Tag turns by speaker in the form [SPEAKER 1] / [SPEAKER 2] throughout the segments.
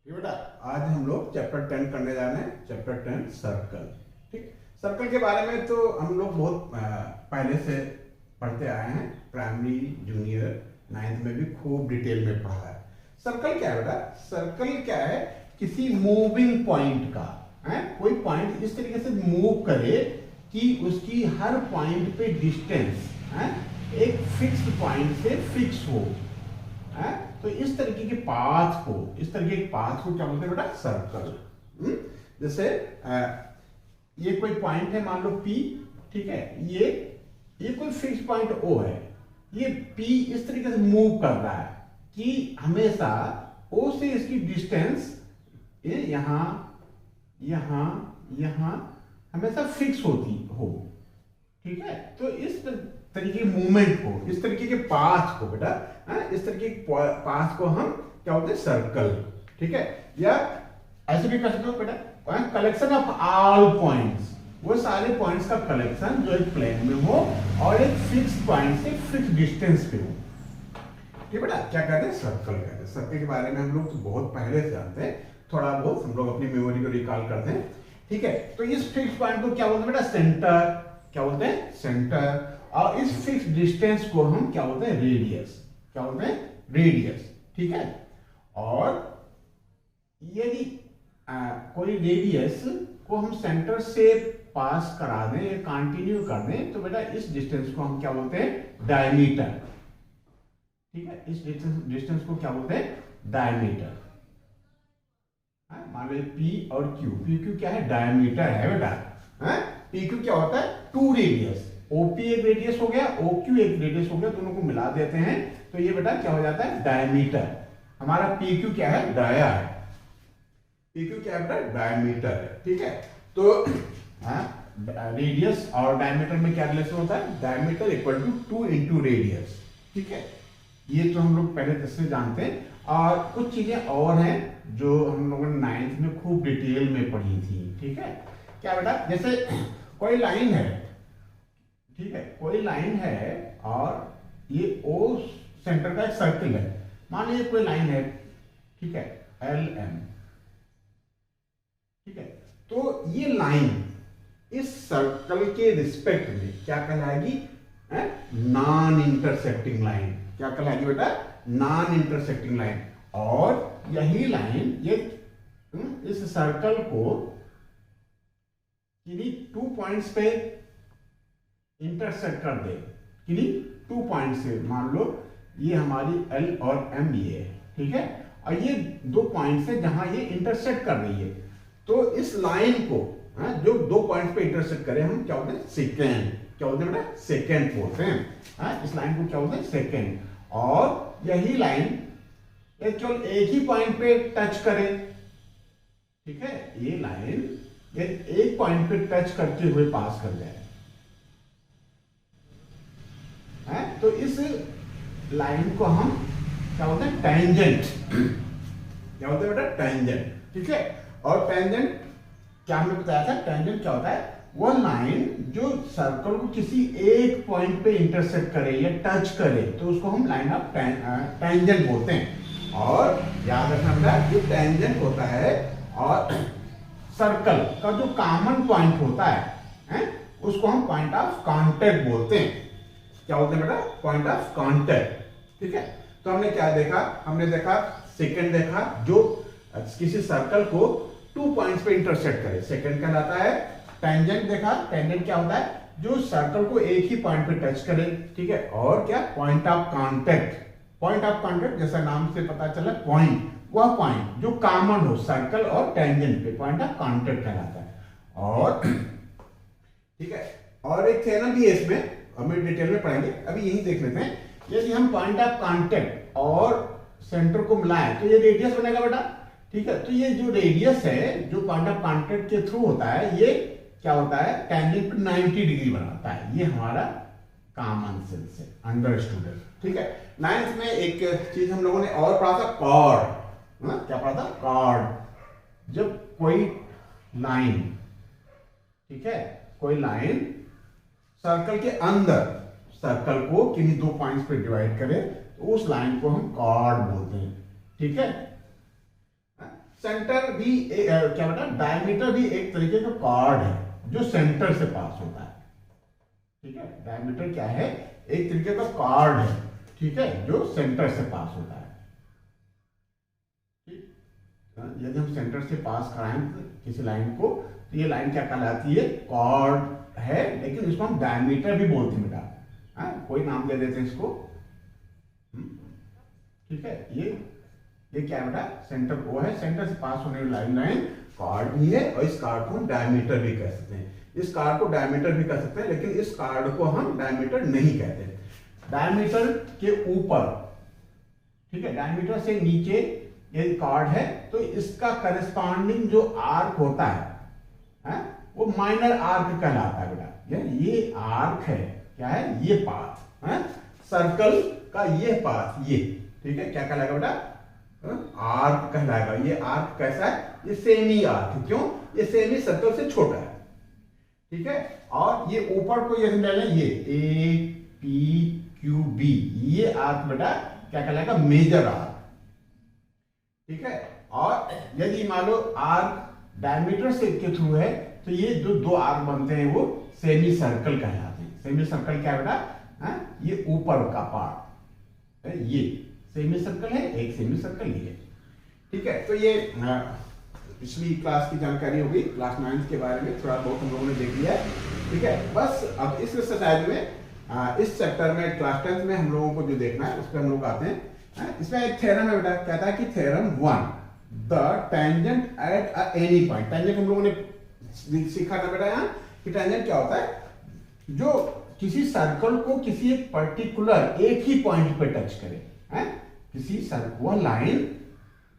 [SPEAKER 1] ये बेटा आज हम लोग चैप्टर 10 करने जा रहे हैं। Chapter 10 circle. ठीक, सर्कल के बारे में तो हम लोग बहुत पहले से पढ़ते आए हैं। प्राइमरी जूनियर 9th में भी खूब डिटेल में पढ़ा है। सर्कल क्या है बेटा? सर्कल क्या है? किसी मूविंग पॉइंट का कोई पॉइंट इस तरीके से मूव करे कि उसकी हर पॉइंट पे डिस्टेंस एक फिक्स्ड पॉइंट से फिक्स हो। तो इस तरीके के पाथ को क्या बोलते हैं बेटा? सर्कल। जैसे ये कोई पॉइंट है, मान लो P, ठीक है। ये कोई फिक्स पॉइंट O है। ये P इस तरीके से मूव कर रहा है कि हमेशा O से इसकी डिस्टेंस यहां यहां यहां हमेशा फिक्स होती हो। ठीक है, तो इस तरीके मूवमेंट को, इस तरीके के पाथ को बेटा, इस तरीके के पाथ को हम क्या बोलते हैं? सर्कल। ठीक है, या ऐसे भी कर सकते हो बेटा, कलेक्शन ऑफ ऑल पॉइंट्स, वो सारे पॉइंट्स का कलेक्शन जो एक प्लेन में हो और एक फिक्स पॉइंट से फिक्स डिस्टेंस पे हो। ठीक बेटा, क्या कहते हैं? सर्कल कहते हैं। सर्कल के बारे में हम लोग तो बहुत पहले से जानते हैं, थोड़ा बहुत हम लोग अपनी मेमोरी को रिकॉल करते हैं। ठीक है, तो इस फिक्स पॉइंट को क्या बोलते हैं बेटा? सेंटर। क्या बोलते हैं? सेंटर। और इस फिक्स डिस्टेंस को हम क्या बोलते हैं? रेडियस। क्या बोलते हैं? रेडियस। ठीक है, और यदि कोई रेडियस को हम सेंटर से पास करा दें या कंटिन्यू कर दें तो बेटा इस डिस्टेंस को हम क्या बोलते हैं? डायमीटर। ठीक है, इस डिस्टेंस को क्या बोलते हैं? डायमीटर। मान लो P और Q, PQ क्या है? डायमीटर है बेटा। PQ क्या होता है? Two radius. OP एक रेडियस हो गया, OQ एक रेडियस हो गया, दोनों को मिला देते हैं तो ये बेटा क्या हो जाता है? डायमीटर। हमारा PQ क्या है? डाया है। PQ क्या है बेटा? डायमीटर है। ठीक है, तो रेडियस और डायमीटर में क्या रिलेशन होता है? Diameter equal to 2 into radius. ठीक है, ये तो हम लोग पहले से जानते हैं। और कुछ चीजें और हैं जो हम लोगों ने 9th में खूब डिटेल में पढ़ी थी। ठीक है, क्या बेटा? जैसे कोई लाइन है, ठीक है, कोई लाइन है और ये O सेंटर का एक सर्किल है। मान लीजिए कोई लाइन है, ठीक है, LM। ठीक है, तो ये लाइन इस सर्कल के रिस्पेक्ट में क्या कहलाएगी? Non intersecting line. क्या कहलाएगी बेटा? Non intersecting line. और यही लाइन ये इस सर्कल को किन्हीं 2 पॉइंट्स पे इंटरसेक्ट कर दे, किन्हीं 2 पॉइंट से। मान लो ये हमारी L और M ये है, ठीक है, और ये 2 पॉइंट से जहां ये इंटरसेक्ट कर रही है, तो इस लाइन को जो 2 पॉइंट पे इंटरसेक्ट करे हम क्या बोलते हैं? सेकेंड। क्या बोलते हैं बेटा? सेकेंड बोलते हैं। इस लाइन को क्या बोलते हैं? सेकेंड। और यही लाइन केवल एक ही पॉइंट पे टच करे, ठीक है, ये लाइन एक पॉइंट पे टच करते हुए पास कर जाए, तो इस लाइन को हम क्या बोलते हैं? टेंजेंट। क्या बोलते हैं बेटा? टेंजेंट। ठीक है, और टेंजेंट क्या हमने बताया था? टेंजेंट क्या होता है? वो लाइन जो सर्कल को किसी एक पॉइंट पे इंटरसेक्ट करे या टच करे तो उसको हम लाइन ऑफ टेंजेंट बोलते हैं। और याद रखना बेटा, जो टेंजेंट होता है और सर्कल का जो कॉमन पॉइंट होता है, उसको हम पॉइंट ऑफ कांटेक्ट बोलते हैं। क्या बोलते हैं बेटा? Point of contact. ठीक है, तो हमने क्या देखा? हमने देखा सेकंड देखा जो किसी सर्कल को 2 पॉइंट्स पे इंटरसेक्ट करे, सेकंड कहलाता है। टेंजेंट देखा, टेंजेंट क्या होता है? जो सर्कल को एक ही पॉइंट पे टच करे। ठीक है, और क्या? Point of contact. Point of contact जैसा नाम से पता चला, पॉइंट, वह पॉइंट जो कॉमन हो सर्कल और टेंजेंट पे, पॉइंट ऑफ कांटेक्ट कहलाता है। और ठीक है, और एक थे ना भी इसमें, हम डिटेल में पढ़ेंगे, अभी यही देख लेते हैं। यदि हम पॉइंट ऑफ कांटेक्ट और सेंटर को मिलाएं तो ये रेडियस बनेगा बेटा। ठीक है, तो ये जो रेडियस है जो पॉइंट ऑफ कांटेक्ट के थ्रू होता है, ये क्या होता है? टेंजेंट टू 90 डिग्री बनाता है। ये हमारा कॉमन सेंस है, अंडरस्टूड है। ठीक है, 9th में एक चीज हम लोगों ने और पढ़ा था, कॉर्ड। क्या पढ़ा था? कॉर्ड। जब कोई लाइन, ठीक है, कोई लाइन सर्कल के अंदर सर्कल को किन्हीं 2 पॉइंट्स पे डिवाइड करे तो उस लाइन को हम कॉर्ड बोलते हैं। ठीक है, सेंटर भी क्या बेटा, डायमीटर भी एक तरीके का कॉर्ड है जो सेंटर से पास होता है। ठीक है, डायमीटर क्या है, एक तरीके का कॉर्ड है, ठीक है, जो सेंटर से पास होता है। ठीक, यदि हम सेंटर से पास कराएं किसी लाइन को तो ये लाइन क्या कहलाती है, कॉर्ड है, लेकिन इसको हम डायमीटर भी बोलते हैं बेटा। कोई नाम दे देते हैं इसको। ठीक है, ये क्या बेटा, सेंटर वो है, सेंटर से पास होने वाली लाइन कॉर्ड भी है, और इस कॉर्ड को हम डायमीटर भी कह सकते हैं। इस कार्ड को डायमीटर भी कह सकते हैं, लेकिन इस कार्ड को हम डायमीटर नहीं कहते। डायमीटर के ऊपर, ठीक है, डायमीटर से नीचे ये कार्ड है तो इसका करस्पॉन्डिंग जो आर्क होता है वो माइनर आर्क कहलाता है बेटा। ये आर्क है, क्या है, ये पाथ है सर्कल का, ये पाथ, ये ठीक है क्या कहलाएगा बेटा, आर्क कहलाएगा। ये आर्क कैसा है, ये सेमी आर्क, क्यों, ये सेमी सर्कल से छोटा है। ठीक है, और ये ऊपर को यदि ले लें, ये ए पी क्यू बी, ये आर्क बेटा क्या कहलाएगा, मेजर आर्क। ठीक है, और यदि मान लो आर्क डायमीटर से के थ्रू है तो ये जो दो आर्क बनते हैं वो सेमी सर्कल कहलाते हैं। सेमी सर्कल क्या बेटा, ये ऊपर का पार्ट, ये सेमी सर्कल है, एक सेमी सर्कल ये। ठीक है, तो ये पिछली क्लास की जानकारी होगी, क्लास 9 के बारे में थोड़ा बहुत हम लोगों ने देख लिया है। ठीक है, बस अब इस एक्सरसाइज में इस चैप्टर में क्लास 10 में हम लोगों को जो देखना है उस पर हम लोग आते हैं। इसमें एक थ्योरम है बेटा, कहता है कि theorem 1, the tangent at any point. Tangent हम लोगों ने सीखा था बेटा यहाँ कि टेंजेंट क्या होता है, जो किसी सर्कल को किसी एक पर्टिकुलर एक ही पॉइंट पे टच करे, किसी सर्कल, वह लाइन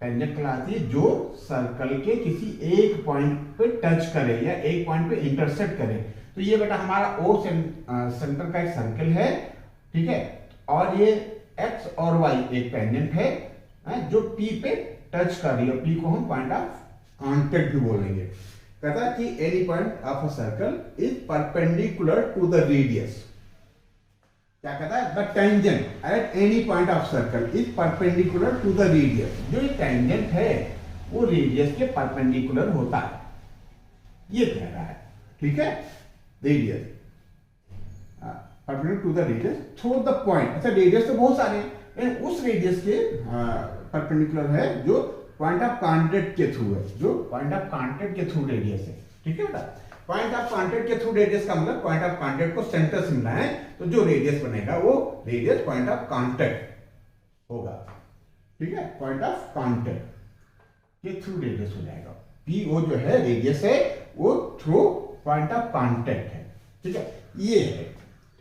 [SPEAKER 1] टेंजेंट कहलाती है जो सर्कल के किसी एक पॉइंट पे टच करे या एक पॉइंट पे इंटरसेक्ट करे। तो ये बेटा हमारा ओ सेंटर का एक सर्कल है, ठीक है, और ये एक्स और वाई एक टेंजेंट है जो पी पे टच कर रही है। पी को हम पॉइंट ऑफ कांटेक्ट भी बोलेंगे। कहता है कि any point of a circle is perpendicular to the radius. क्या कहता है, the tangent at any point of circle is perpendicular to the radius. जो ये टेंजेंट है वो रेडियस के परपेंडिकुलर होता है, ये कह रहा है। ठीक है, radius perpendicular to the radius through the point. अच्छा, रेडियस तो बहुत सारे हैं, उस रेडियस के परपेंडिकुलर है जो पॉइंट ऑफ कांटेक्ट के थ्रू है, जो पॉइंट ऑफ कांटेक्ट के थ्रू रेडियस है। ठीक है बेटा, पॉइंट ऑफ कांटेक्ट के थ्रू रेडियस का मतलब पॉइंट ऑफ कांटेक्ट को सेंटर से मिलाएं तो जो रेडियस बनेगा वो रेडियस पॉइंट ऑफ कांटेक्ट होगा। ठीक है, पॉइंट ऑफ कांटेक्ट के थ्रू रेडियस हो जाएगा। पी ओ जो है रेडियस है वो थ्रू पॉइंट ऑफ कांटेक्ट है। ठीक है, ये है।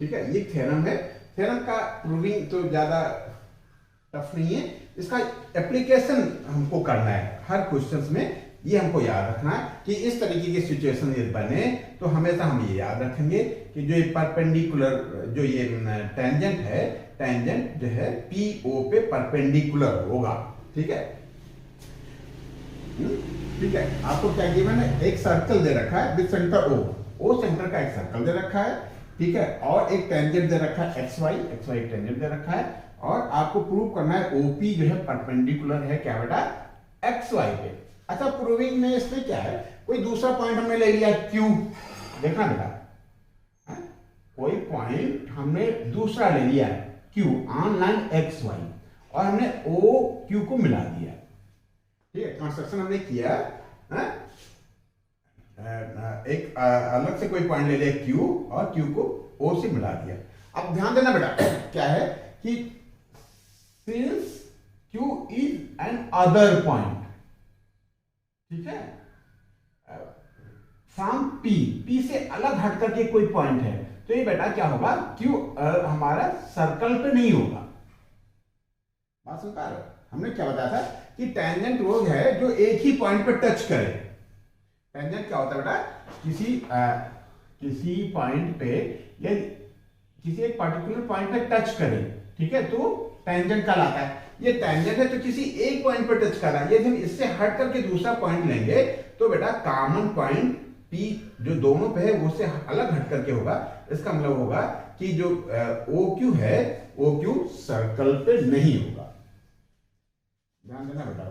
[SPEAKER 1] ठीक है, ये थ्योरम है। थ्योरम का प्रूविंग तो ज्यादा टफ नहीं है, इसका एप्लीकेशन हमको करना है हर क्वेश्चंस में। ये हमको याद रखना है कि इस तरीके की सिचुएशन यदि बने तो हमेशा हम ये याद रखेंगे कि जो ये परपेंडिकुलर, जो ये टेंजेंट है, टेंजेंट जो है पी ओ पे परपेंडिकुलर होगा। ठीक है, ठीक है, आपको क्या गिवन है, एक सर्कल दे रखा है विद सेंटर ओ सेंटर का एक सर्कल दे रखा है। ठीक है, और एक टेंजेंट दे रखा है एक्स वाई एक टेंजेंट दे रखा है, और आपको प्रूव करना है ओपी जो है परपेंडिकुलर है क्या बेटा, एक्स वाई पे। अच्छा, प्रूविंग में इसमें क्या है, कोई दूसरा पॉइंट हमने ले लिया क्यू, देखना बेटा, कोई पॉइंट हमने दूसरा ले लिया Q on line X Y, और हमने ओ क्यू को मिला दिया। ठीक है, कंस्ट्रक्शन हमने किया, एक अलग से कोई पॉइंट ले लिया क्यू और क्यू को ओ से मिला दिया। अब ध्यान देना बेटा, क्या है कि since Q is an other point, ठीक है, फ्रॉम पी से अलग हट करके कोई पॉइंट है, तो ये बेटा क्या होगा, क्यू हमारा सर्कल पे नहीं होगा। बात सुन पा रहे हो, हमने क्या बताया था कि टेंजेंट वो है जो एक ही पॉइंट पे टच करे। टेंजेंट क्या होता है बेटा, किसी पॉइंट पे या किसी एक पर्टिकुलर पॉइंट पे टच करे, ठीक है, तो टेंजेंट कहलाता है। ये टेंजेंट है तो किसी एक पॉइंट पर टच कर रहा है। यदि हम इससे हट करके दूसरा पॉइंट लेंगे तो बेटा कॉमन पॉइंट पी जो दोनों पे है वो से अलग हट करके होगा। इसका मतलब होगा कि जो ओ क्यू है, ओ क्यू सर्कल पे नहीं होगा। ध्यान देना बेटा।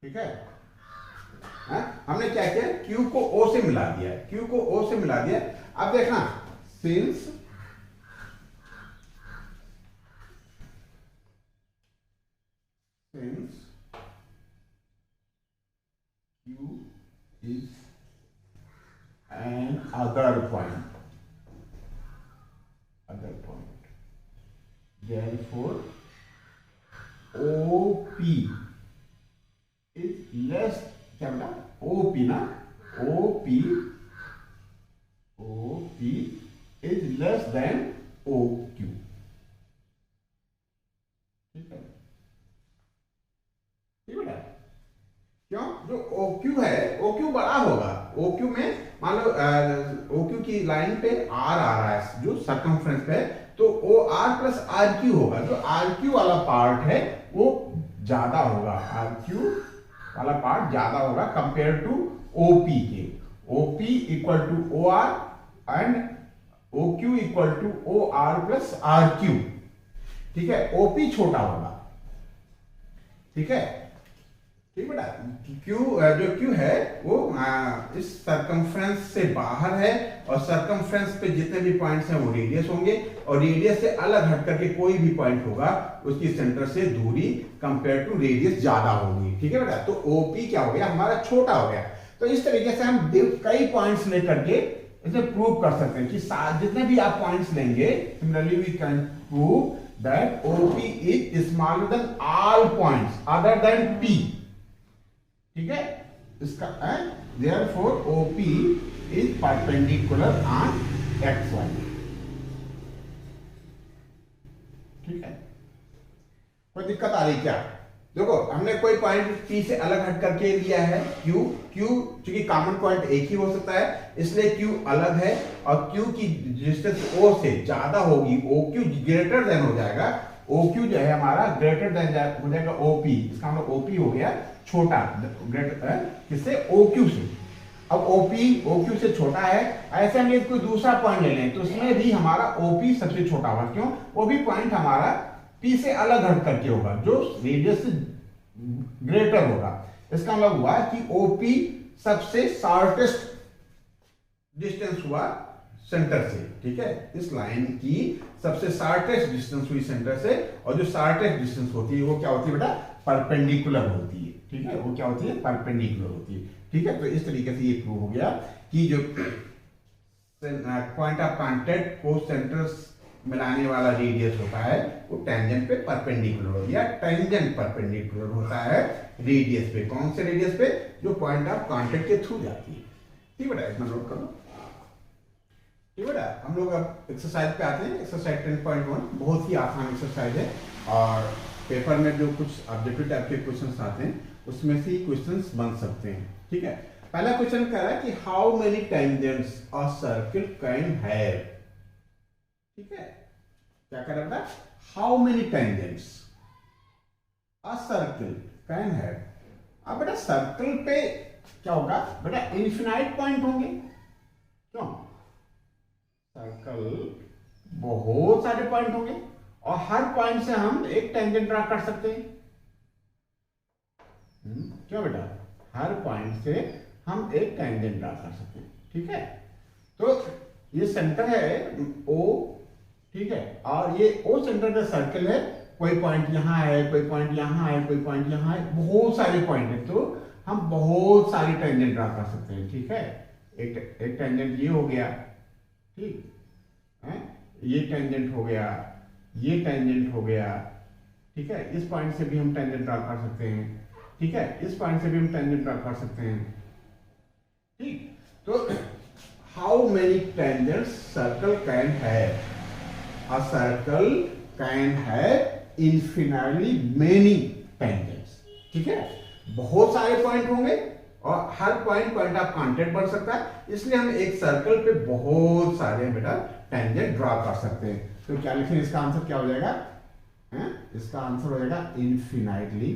[SPEAKER 1] ठीक है। हमने क्या किया, Q को O से मिला दिया, Q को O से मिला दिया। अब देखना, since Q is an other point, therefore OP is less, क्या बेटा, OP ना, OP is less than OQ, ठीक है, ठीक बेटा। क्यों, जो OQ है, OQ बड़ा होगा, OQ में मान लो OQ की लाइन पे R आ रहा है जो सर्कमफ्रेंस पे है, तो OR प्लस RQ होगा, जो RQ वाला पार्ट है वो ज्यादा होगा, RQ वाला पार्ट ज्यादा होगा कंपेयर टू OP के। OP equal to OR and OQ equal to OR plus RQ, ठीक है। OP छोटा होगा, ठीक है, ठीक बेटा। Q जो Q है वो इस सरकमफ्रेंस से बाहर है, और सरकमफ्रेंस पे जितने भी पॉइंट्स हैं वो रेडियस होंगे, और रेडियस से अलग हट करके कोई भी पॉइंट होगा उसकी सेंटर से दूरी कंपेयर टू रेडियस ज्यादा होगी, ठीक है बेटा। तो OP क्या हो गया, हमारा छोटा हो गया। तो इस तरीके से हम कई पॉइंट्स लेकर के इसे प्रूव कर सकते हैं कि जितने भी आप पॉइंट्स लेंगे, similarly we can prove that OP is smaller than all points other than P, ठीक है। इसका therefore OP is perpendicular on XY, ठीक है। कोई दिक्कत आ रही क्या? देखो, हमने कोई पॉइंट P से अलग हट करके लिया है Q चूंकि कॉमन पॉइंट एक ही हो सकता है, इसलिए Q अलग है, और Q की डिस्टेंस O से ज्यादा होगी, OQ ग्रेटर देन हो जाएगा, OQ जो है हमारा ग्रेटर देन हो जाएगा OP, इसका मतलब OP हो गया छोटा, ग्रेटर किससे, OQ से। अब OQ से छोटा है, ऐसे हम कोई दूसरा पॉइंट ले लें तो उसमें भी हमारा OP सबसे छोटा होगा, क्यों, वो भी पॉइंट हमारा P से अलग हट करके होगा, जो रेडियस से ग्रेटर होगा। इसका मतलब हुआ कि OP सबसे शॉर्टेस्ट डिस्टेंस हुआ सेंटर से, ठीक है। इस लाइन की सबसे शॉर्टेस्ट डिस्टेंस हुई सेंटर से, और जो शॉर्टेस्ट डिस्टेंस होती है वो क्या होती है बेटा, परपेंडिकुलर होती है, ठीक है। वो क्या होती है, परपेंडिकुलर होती है, ठीक है। तो इस तरीके से ये प्रूव हो गया कि जो पॉइंट ऑफ कांटेक्ट को सेंटर्स मिलाने वाला रेडियस होता है वो टेंजेंट पे परपेंडिकुलर हो गया, टेंजेंट परपेंडिकुलर होता है रेडियस पे। कौन से रेडियस पे, जो पॉइंट ऑफ कांटेक्ट के थ्रू जाती है, ठीक बेटा, इतना नोट कर लो, ठीक बेटा। हम लोग अब एक्सरसाइज पे आते हैं। एक्सरसाइज 10.1 बहुत ही आसान एक्सरसाइज है, और पेपर में जो कुछ ऑब्जेक्टिव टाइप के क्वेश्चंस आते हैं उसमें से ही क्वेश्चंस बन सकते हैं, ठीक है। पहला क्वेश्चन कह रहा है कि how many tangents a circle can have, ठीक है। क्या कह रहा है, how many tangents a circle can have. अब बेटा सर्कल पे क्या होगा बेटा, इनफिनाइट पॉइंट होंगे, क्यों, सर्कल बहुत सारे पॉइंट होंगे, और हर पॉइंट से हम एक टेंजेंट ड्रा कर सकते हैं, क्यों बेटा, हर पॉइंट से हम एक टेंजेंट ड्रा कर सकते हैं, ठीक है। तो ये सेंटर है O, ठीक है, और ये O सेंटर का सर्कल है, कोई पॉइंट यहाँ है, कोई पॉइंट यहाँ है, कोई पॉइंट यहाँ है, बहुत सारे पॉइंट है, तो हम बहुत सारी टेंजेंट ड्रा कर सकते हैं, ठीक है। एक टेंजेंट ये हो गया, ठीक है, ये टेंजेंट हो गया, ये टेंजेंट हो गया, ठीक है। इस पॉइंट से भी हम टेंजेंट ड्रा कर सकते हैं, ठीक है, इस पॉइंट से भी हम टेंजेंट ड्रा कर सकते हैं, ठीक। तो how many tangents circle can have, a circle can have infinitely many tangents, ठीक है। बहुत सारे पॉइंट होंगे, और हर पॉइंट ऑफ कांटेक्ट बन सकता है, इसलिए हम एक सर्कल पे बहुत सारे बेटा टेंजेंट ड्रा कर सकते हैं। तो क्या लिखें, इसका आंसर क्या हो जाएगा, इसका आंसर हो जाएगा इनफिनाइटली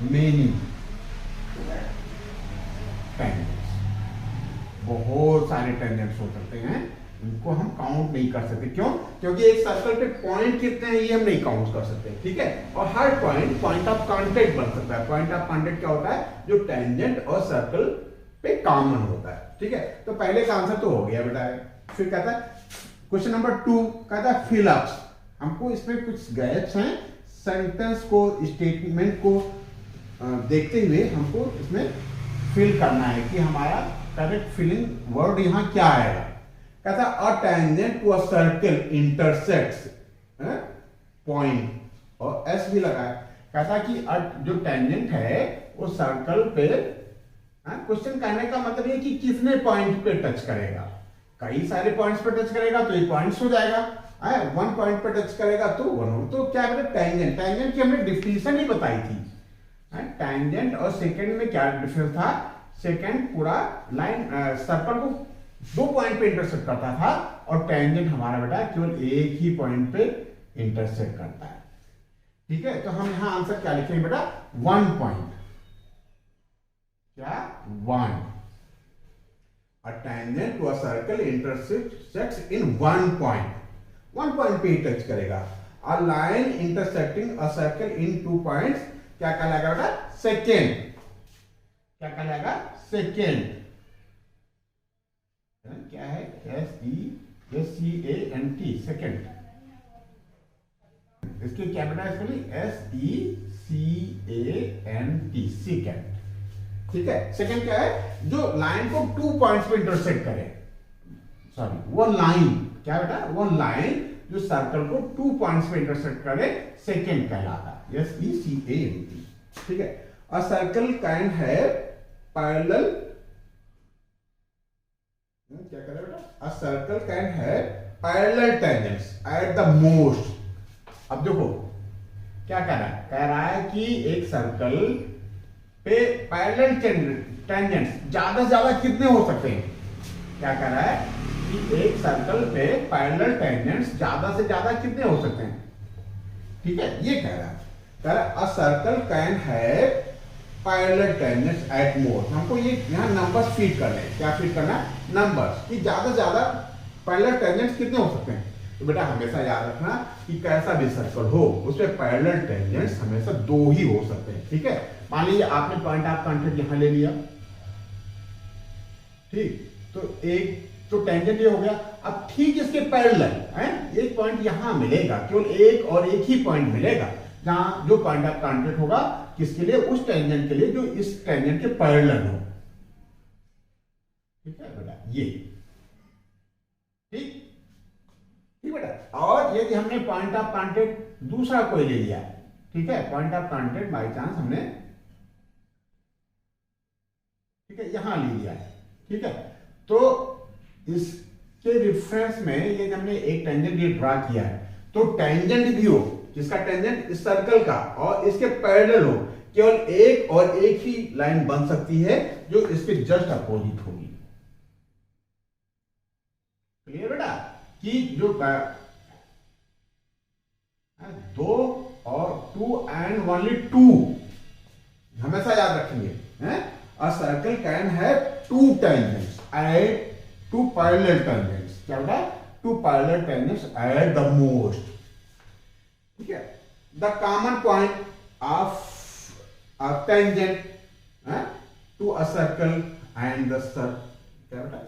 [SPEAKER 1] मेनी टेंजेंट्स, बहुत सारे टेंजेंट्स हो सकते हैं उनको हम काउंट नहीं कर सकते। क्यों? क्योंकि एक सर्कल पे पॉइंट कितने हैं ये हम नहीं काउंट कर सकते, ठीक है। और हर पॉइंट पॉइंट ऑफ कांटेक्ट बन सकता है। पॉइंट ऑफ कांटेक्ट क्या होता है? जो टेंजेंट और सर्कल पे कॉमन होता है, ठीक है। तो पहले का आंसर तो हो गया बेटा। फिर कहता है क्वेश्चन नंबर 2, कहता है फिल अप्स। हमको इसमें कुछ गैप्स हैं, सेंटेंस को, स्टेटमेंट को देखते हुए हमको इसमें फिल करना है कि हमारा करेक्ट फिलिंग वर्ड यहाँ क्या आएगा। कहता है a tangent to a circle intersects point, और एस भी लगा है। कहता है कि जो टेंजेंट है वो सर्कल पे, क्वेश्चन कहने का मतलब ये कि कितने पॉइंट पे टच करेगा। कई सारे पॉइंट्स पे टच करेगा तो ये पॉइंट्स हो जाएगा, वन पॉइंट पे टच करेगा तो वन। तो क्या है टेंजेंट, टेंजेंट की हमने डिफिनेशन ही बताई थी। टेंजेंट और सेकंड में क्या डिफरेंस था? सेकंड पूरा लाइन सर्कल को 2 पॉइंट पे इंटरसेक्ट करता था, और टेंजेंट हमारा बेटा केवल एक ही पॉइंट पे इंटरसेक्ट करता है, ठीक है। तो हम यहां आंसर क्या लिखेंगे बेटा? 1 पॉइंट। क्या? 1। A tangent to a circle intersects in 1 point, 1 point पे ही टच करेगा। A line intersecting a circle in 2 points क्या कहलाएगा बेटा? सेकेंड। क्या कहलाएगा? सेकेंड। क्या है? SECANT, second. इसके क्या बेटा? इसके SECANT, सेकेंड, ठीक है। सेकेंड क्या है? जो लाइन को 2 पॉइंट्स पे इंटरसेक्ट करे, सॉरी वो लाइन, क्या बेटा? वो लाइन जो सर्कल को 2 पॉइंट्स पे इंटरसेक्ट करे, सेकेंड कहलाता है। SECANT, ठीक है। अ सर्कल कैन हैव पैरेलल, क्या कर रहा है बेटा? अ circle can have parallel tangents at the most. अब देखो क्या कह रहा है? कह रहा है कि एक सर्कल पे पैरेलल टेंजेंट्स ज्यादा से ज्यादा कितने हो सकते हैं? क्या कह रहा है कि एक सर्कल पे पैरेलल टेंजेंट्स ज्यादा से ज्यादा कितने हो सकते हैं, ठीक है। ये कह रहा है, अ circle can have parallel tangents at most. हमको ये यहाँ नंबर्स फीड करने हैं। क्या फीड करना है? नंबर्स, कि ज्यादा से ज्यादा पैरेलल टेंजेंट्स कितने हो सकते हैं। तो बेटा हमेशा याद रखना कि कैसा भी सर्कल हो उसमें पैरेलल टेंजेंट्स हमेशा 2 ही हो सकते हैं, ठीक है। मान लीजिए आपने पॉइंट ऑफ कांटेक्ट यहां ले लिया, ठीक, तो एक तो टेंजेंट ये हो गया। अब ठीक इसके पैरेलल है एक पॉइंट यहां मिलेगा, केवल एक और एक ही पॉइंट मिलेगा जहां जो पॉइंट ऑफ कांटेक्ट होगा किसके लिए? उस टेंजेंट के लिए जो इस टेंजेंट के पैरेलल हो, ठीक है बेटा। ये ठीक, ठीक बेटा। और यदि हमने पॉइंट ऑफ कांटेक्ट दूसरा कोई ले लिया, ठीक है, point of contact by chance हमने, ठीक है, यहां ले लिया है, ठीक है। तो इसके रेफरेंस में यदि हमने एक टेंजेंट ये ड्रा किया है, तो टेंजेंट भी हो जिसका टेंजेंट इस सर्कल का और इसके पैरेलल हो, केवल एक और एक ही लाइन बन सकती है जो इसके जस्ट अपोजिट होगी। क्लियर बेटा? कि जो 2 और 2 एंड ओनली 2 हमेशा याद रखेंगे, हैं? A circle can have 2 tangents at 2 parallel tangents. क्या होगा? 2 parallel tangents at the most, ठीक है। The common point of a tangent to a circle and the क्या बेटा?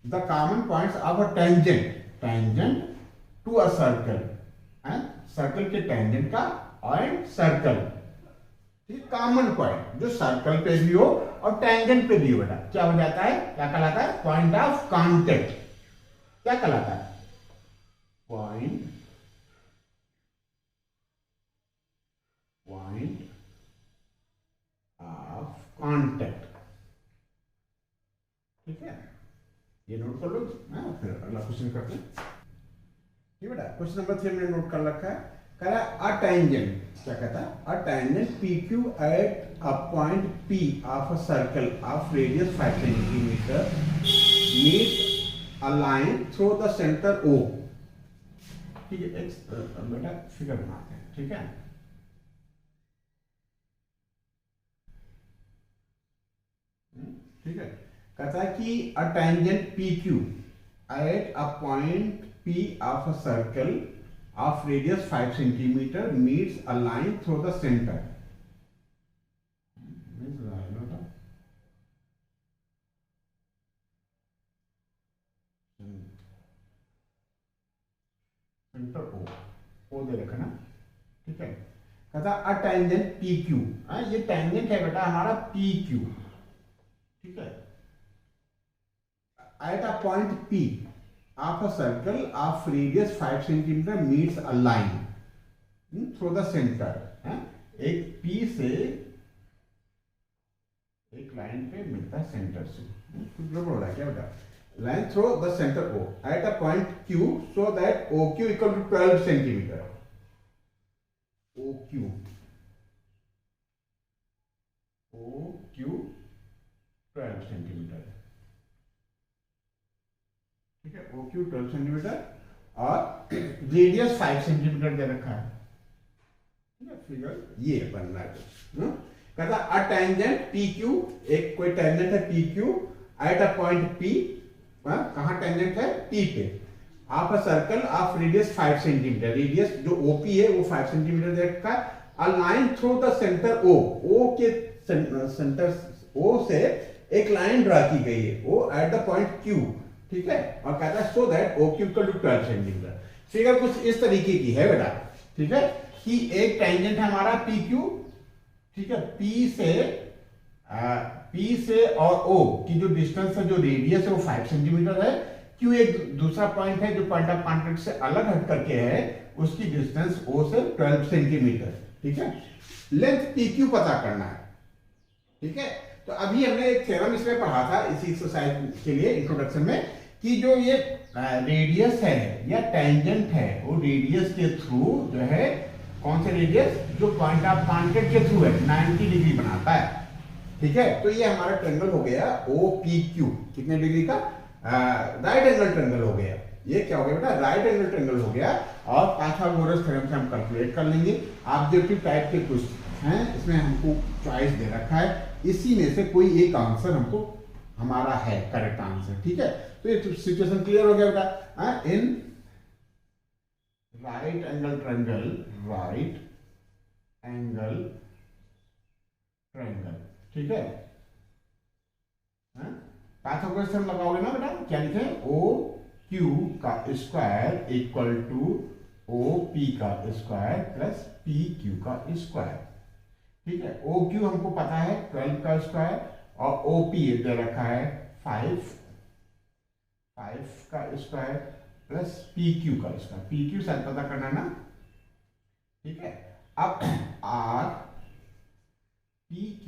[SPEAKER 1] The common points of a tangent to a circle, circle के tangent का और circle, ठीक, कॉमन पॉइंट जो सर्कल पे भी हो और टेंजेंट पे भी हो बेटा, क्या हो जाता है? क्या कहलाता है? Point of contact. क्या कहलाता है? पॉइंट ऑफ कांटेक्ट, ठीक है। ये नोट कर लो, फिर अगला क्वेश्चन करते हैं, ठीक बेटा। क्वेश्चन नंबर 3 मैंने नोट कर रखा है। कह रहा है अ टेंजेंट, क्या कहता है? A tangent PQ at a point P of a circle of radius 5 centimetre meet a line through the centre O, ठीक है। बेटा फिगर बनाते हैं, ठीक है। ठीक है, कहता है कि अ tangent PQ at a point P of a circle of radius 5 centimeter meets a line through the center. Centre O दे रखा ना, ठीक है। कहता अ टेंजेंट पी क्यू, ये टेंजेंट है बेटा हमारा पी क्यू, ठीक है। At a point P of a circle of radius 5 centimetre meets a line through the centre. एक पी से एक लाइन पे मिलता है सेंटर से, कुछ गड़बड़ हो रहा है क्या बेटा? line through the center O at a point Q so that OQ equal to 12 centimeter. OQ 12 centimeter, ठीक है। OQ 12 सेंटीमीटर और रेडियस 5 सेंटीमीटर दे रखा है, ठीक है। फिगर ये बनना है। कहता अ टेंजेंट PQ, एक कोई टेंजेंट है PQ at a point P, कहां टेंजेंट है P पे, of a circle of radius 5 centimetre, radius जो OP है वो 5 सेंटीमीटर दे रखा है। A line through the centre O के सेंटर O से एक लाइन ड्रा की गई है, O at the point Q, ठीक है। और कहता है so that OQ equal to 12 centimetre. Figure कुछ इस तरीके की है बेटा, ठीक है, कि एक टेंजेंट है हमारा PQ, ठीक है। P से और O की जो डिस्टेंस है, जो रेडियस है वो 5 सेंटीमीटर है। Q एक दूसरा पॉइंट है जो पॉइंट ऑफ कांटेक्ट से अलग हट करके है, उसकी डिस्टेंस O से 12 सेंटीमीटर, ठीक है। लेंथ PQ पता करना है, ठीक है। तो अभी हमने एक थ्योरम इसमें पढ़ा था इसी एक्सरसाइज के लिए इंट्रोडक्शन में, कि जो ये रेडियस है या टेंजेंट है वो रेडियस के थ्रू जो है, कौन से रेडियस, जो पॉइंट ऑफ कांटेक्ट के थ्रू है 90 डिग्री बनाता है, ठीक है। तो ये हमारा ट्रायंगल हो गया OPQ, कितने डिग्री का? राइट एंगल ट्रायंगल हो गया। ये क्या हो गया बेटा? राइट एंगल ट्रायंगल हो गया। और पाइथागोरस थ्योरम से हम कैलकुलेट कर लेंगे। ऑब्जेक्टिव टाइप के क्वेश्चन हैं, इसमें हमको चॉइस दे रखा है, इसी में से कोई एक आंसर हमको हमारा है करेक्ट आंसर, ठीक है। तो ये सिचुएशन क्लियर हो गया बेटा। In right angle triangle, right angle triangle, ठीक है। पाइथागोरस थ्योरम लगाओगे ना बेटा, क्या लिखे? OQ का स्क्वायर इक्वल टू OP का स्क्वायर प्लस PQ का स्क्वायर, ठीक है। OQ हमको पता है 12 का स्क्वायर और OP दे रखा है 5 का स्क्वायर प्लस PQ का स्क्वायर। PQ शायद पता करना ना, ठीक है। अब R PQ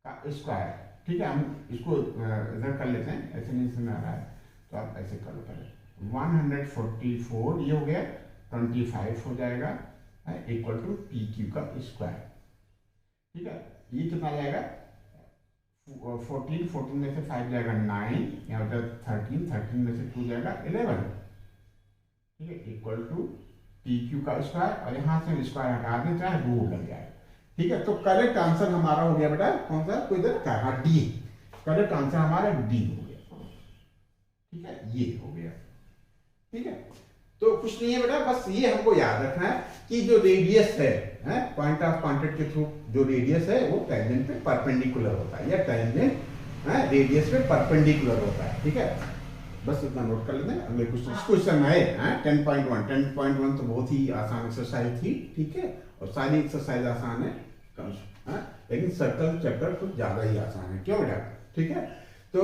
[SPEAKER 1] का स्क्वायर, ठीक है। हम इसको इधर कर लेते हैं, ऐसे नहीं समझ आ रहा है तो आप ऐसे कर लो पहले। 144 ये हो गया, 25 हो जाएगा इक्वल टू PQ का स्क्वायर, ठीक है। ये कितना जाएगा? 14 में से 5 जाएगा 9, यहाँ पर 13 में से 2 जाएगा 11, ठीक है, इक्वल टू PQ का स्क्वायर। और यहाँ से स्क्वायर हटा दें, चाहे रूट लग जाएगा, ठीक है। तो करेक्ट आंसर हमारा हो गया बेटा, कौन सा? कोई इधर कहा डी, करेक्ट आंसर हमारा डी हो गया, ठीक है। ये हो गया, ठीक है। तो कुछ नहीं है बेटा, बस ये हमको याद रखना है कि जो रेडियस है, पॉइंट ऑफ कांटेक्ट के थ्रू जो रेडियस है वो टेंजेंट पे परपेंडिकुलर होता है, या टेंजेंट रेडियस पे परपेंडिकुलर होता है, ठीक है। बस इतना नोट कर लेते हैं। अगले क्वेश्चन है 10.1 तो बहुत ही आसान एक्सरसाइज थी, ठीक है। और सारी एक्सरसाइज आसान है, लेकिन सर्कल चैप्टर कुछ ज्यादा ही आसान है, क्यों बेटा? ठीक है। तो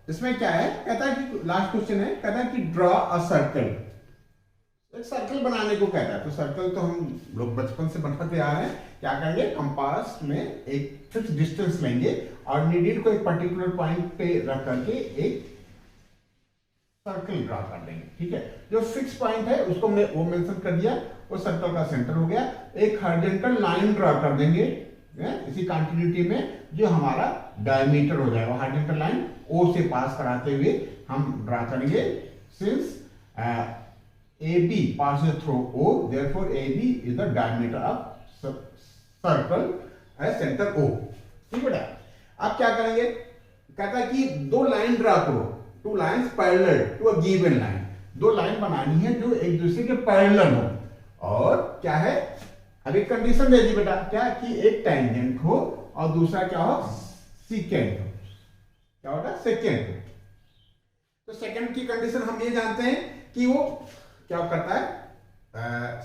[SPEAKER 1] इसमें क्या है, कहता है कि लास्ट क्वेश्चन है, कहता है कि ड्रॉ अ सर्कल, एक सर्कल बनाने को कहता है। तो सर्कल तो हम लोग बचपन से बनाते आ रहे हैं। क्या करेंगे, कंपास में एक फिक्स डिस्टेंस लेंगे और नीडल को एक पर्टिकुलर पॉइंट पे रख करके एक सर्कल ड्रा कर देंगे, ठीक है। जो फिक्स पॉइंट है उसको हमने वो मेंशन कर दिया, वो सर्कल का सेंटर हो गया। एक हॉरिजॉन्टल लाइन ड्रा कर देंगे इसी कंटिन्यूटी में, जो हमारा डायमीटर हो जाएगा। हॉरिजॉन्टल लाइन ओ से पास कराते हुए हम ड्रा करेंगे। Since AB passes through O, therefore AB is the diameter of circle at center O, ठीक बेटा। अब क्या करेंगे, कहता है कि दो लाइन ड्रा करो, two lines parallel to a given line, दो लाइन बनानी है जो एक दूसरे के पैरेलल हो, और क्या है, अब एक कंडीशन दे दी बेटा, क्या कि एक टेंजेंट हो और दूसरा क्या हो, सेकेंड हो, क्या होगा, सेकेंड हो। तो सेकेंड की कंडीशन हम ये जानते हैं कि वो क्या करता है,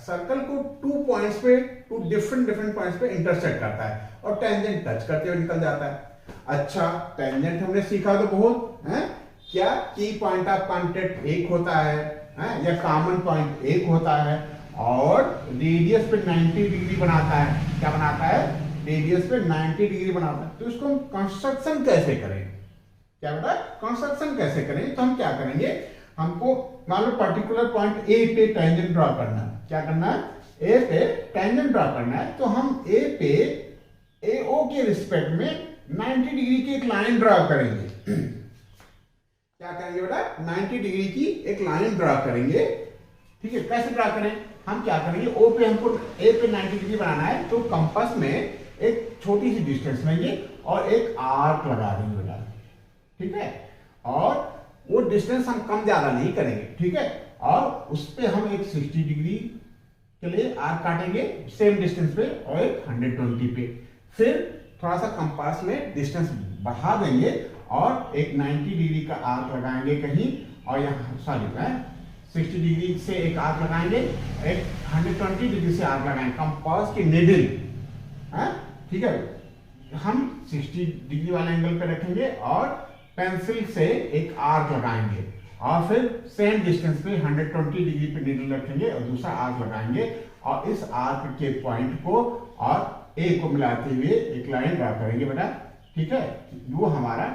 [SPEAKER 1] सर्कल को 2 पॉइंट्स पे, 2 डिफरेंट पॉइंट्स पे इंटरसेक्ट करता है और टेंजेंट टच करते हुए निकल जाता है। अच्छा, टेंजेंट हमने सीखा तो बहुत है, क्या की पॉइंट ऑफ कांटेक्ट एक होता है, या कॉमन पॉइंट एक होता है, और रेडियस पे 90 डिग्री बनाता है, क्या बनाता है, रेडियस पे 90 डिग्री बनाता है। तो इसको हम कंस्ट्रक्शन कैसे करें, क्या बेटा, कंस्ट्रक्शन कैसे करें, तो हम क्या करेंगे, हमको मान लो पर्टिकुलर पॉइंट ए पे टेंजेंट ड्रॉ करना है, क्या करना है, ए पे टेंजेंट ड्रॉ करना है, तो हम ए पे AO के रिस्पेक्ट में 90 डिग्री की एक लाइन ड्रॉ करेंगे। क्या करेंगे बेटा, 90 डिग्री की एक लाइन ड्रॉ करेंगे, ठीक है। कैसे ड्रॉ करें, हम क्या करेंगे, ओ पे हमको ए पे 90 डिग्री बनाना है, तो कंपास में एक छोटी सी डिस्टेंस लेंगे और एक आर्क लगा देंगे बेटा, ठीक है, और वो डिस्टेंस हम कम ज्यादा नहीं करेंगे, ठीक है, और उस पे हम एक 60 डिग्री के लिए आर्क काटेंगे सेम डिस्टेंस पे, और एक 120 पे, फिर थोड़ा सा कंपास में डिस्टेंस बढ़ा देंगे और एक 90 डिग्री का आर्क लगाएंगे कहीं, और यहाँ 60 डिग्री से एक आर्क लगाएंगे, एक 120 डिग्री से आर्क लगाएंगे कंपास की निडल, ठीक है। हम 60 डिग्री वाले एंगल पे रखेंगे और पेंसिल से एक आर्क लगाएंगे, और फिर सेम डिस्टेंस पे 120 डिग्री पे नीडल रखेंगे और दूसरा आर्क लगाएंगे, और इस आर्क के पॉइंट को और ए को मिलाते हुए एक लाइन ड्रा करेंगे बेटा, ठीक है। वो हमारा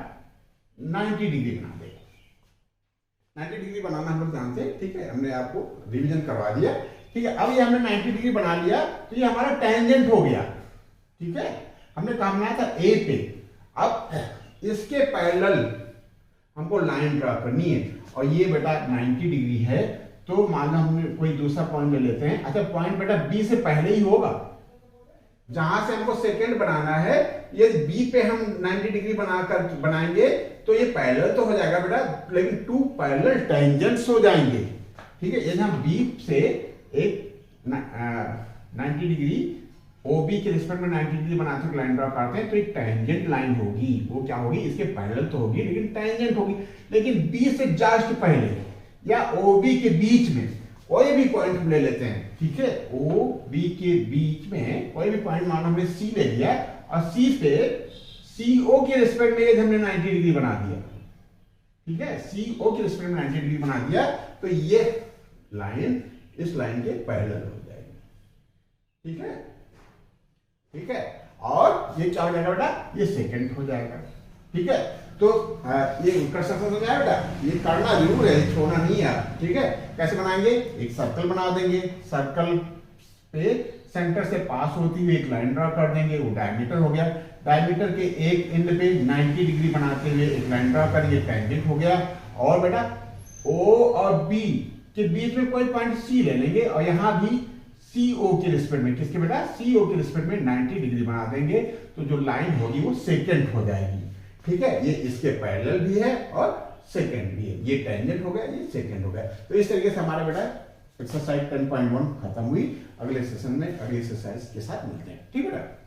[SPEAKER 1] 90 डिग्री बना देगा। 90 डिग्री बनाना हम लोग जानते हैं, ठीक है, हमने आपको रिवीजन करवा दिया, ठीक है। अब ये हमने 90 डिग्री बना लिया, तो ये हमारा टेंजेंट हो गया, ठीक है। हमने काम बनाया था ए पे, अब इसके पैरेलल हमको लाइन ड्रा करनी है, और ये बेटा 90 डिग्री है, तो मान लो हमने कोई दूसरा पॉइंट ले लेते हैं। अच्छा, पॉइंट बेटा बी से पहले ही होगा, जहां से हमको सेकंड बनाना है, ये बी पे हम 90 डिग्री बनाकर बनाएंगे तो ये पैरेलल तो हो जाएगा बेटा, लेकिन 2 पैरेलल टेंजेंट्स हो जाएंगे, ठीक है। यदि हम बी से एक 90 डिग्री OB के रिस्पेक्ट में 90 डिग्री बनाते हुए लाइन ड्रॉ करते हैं, तो एक टेंजेंट लाइन होगी, वो क्या होगी, इसके पैरेलल तो होगी लेकिन टेंजेंट होगी। लेकिन B से जस्ट पहले या OB के बीच में कोई भी पॉइंट हम ले लेते हैं, ठीक है, OB के बीच में कोई भी पॉइंट, मान लो हमने C ले लिया, और C पे CO के रिस्पेक्ट में हमने 90 डिग्री बना दिया, ठीक है, CO के रिस्पेक्ट में 90 डिग्री बना दिया, तो ये लाइन इस लाइन के पैरेलल हो जाएगी, ठीक है, ठीक है। और ये क्या हो जाएगा बेटा, ये सेकंड हो जाएगा, ठीक है। तो ये कंस्ट्रक्शन हो जाएगा बेटा, ये करना जरूर है, छोड़ना नहीं है, ठीक है। कैसे बनाएंगे, एक सर्कल बना देंगे, सर्कल पे सेंटर से पास होती हुई एक लाइन ड्रॉ कर देंगे, वो डायमीटर हो गया। डायमीटर के एक एंड पे 90 डिग्री बनाते हुए एक लाइन ड्रॉ करेंगे, टेंजेंट हो गया। और बेटा O और B के बीच में कोई पॉइंट C ले लेंगे, और यहां भी CO के रिस्पेक्ट में, किसके बेटा, CO के रिस्पेक्ट में 90 डिग्री बना देंगे, तो जो लाइन होगी वो सेकंड हो जाएगी, ठीक है। ये इसके पैरेलल भी है और सेकंड भी है, ये टेंजेंट हो गया, ये सेकंड हो गया। तो इस तरीके से हमारे बेटा एक्सरसाइज 10.1 खत्म हुई। अगले सेशन में अगली एक्सरसाइज के साथ मिलते हैं, ठीक है बेटा।